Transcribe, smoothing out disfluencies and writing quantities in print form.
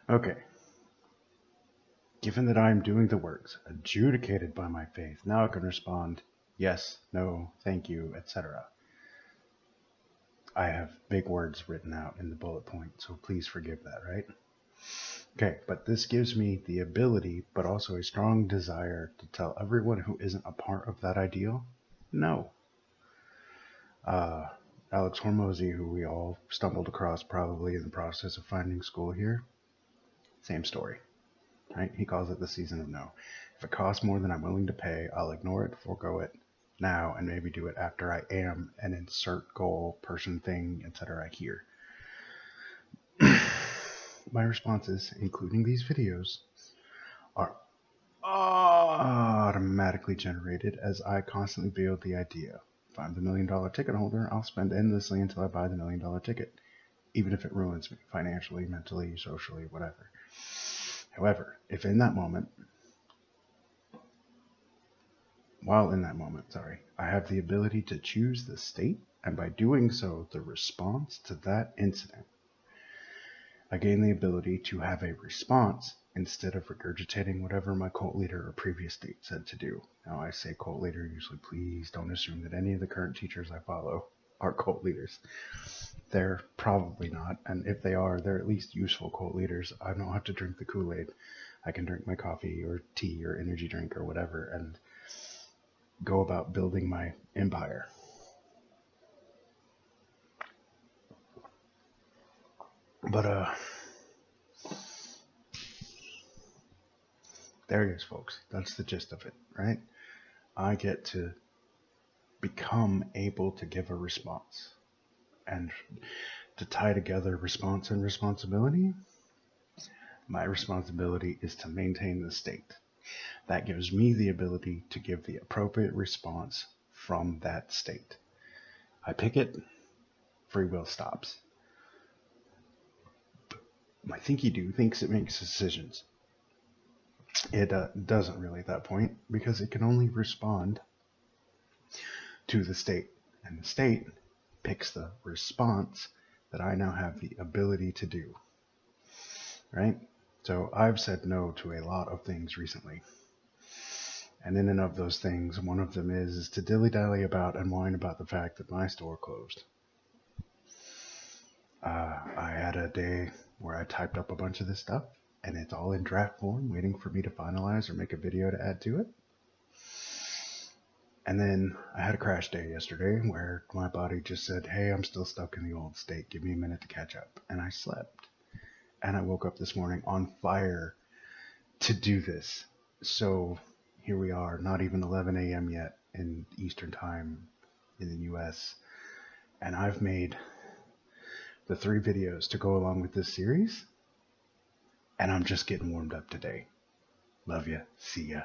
Okay. Given that I am doing the works adjudicated by my faith, now I can respond yes, no, thank you, etc. I have big words written out in the bullet point, so please forgive that, right? Okay, but this gives me the ability, but also a strong desire to tell everyone who isn't a part of that ideal, no. Alex Hormozy, who we all stumbled across probably in the process of finding school here, same story, right? He calls it the season of no. If it costs more than I'm willing to pay, I'll ignore it, forego it now, and maybe do it after I am an insert goal, person, thing, etc. here. My responses, including these videos, are automatically generated as I constantly build the idea. If I'm the $1 million ticket holder, I'll spend endlessly until I buy the $1 million ticket, even if it ruins me financially, mentally, socially, whatever. However, if in that moment, I have the ability to choose the state, and by doing so, the response to that incident, I gain the ability to have a response instead of regurgitating whatever my cult leader or previous state said to do. Now, I say cult leader, usually please don't assume that any of the current teachers I follow are cult leaders. They're probably not, and if they are, they're at least useful cult leaders. I don't have to drink the Kool-Aid. I can drink my coffee or tea or energy drink or whatever and go about building my empire. But there it is, folks. That's the gist of it, right? I get to become able to give a response. And to tie together response and responsibility, my responsibility is to maintain the state. That gives me the ability to give the appropriate response from that state. I pick it, free will stops. My thinky do thinks it makes decisions. It doesn't really at that point because it can only respond to the state. And the state picks the response that I now have the ability to do. Right? So I've said no to a lot of things recently. And in and of those things, one of them is to dilly-dally about and whine about the fact that my store closed. I had a day where I typed up a bunch of this stuff, and it's all in draft form, waiting for me to finalize or make a video to add to it. And then I had a crash day yesterday where my body just said, hey, I'm still stuck in the old state. Give me a minute to catch up. And I slept. And I woke up this morning on fire to do this. So here we are, not even 11 a.m. yet in Eastern Time in the US. And I've made the 3 videos to go along with this series. And I'm just getting warmed up today. Love ya. See ya.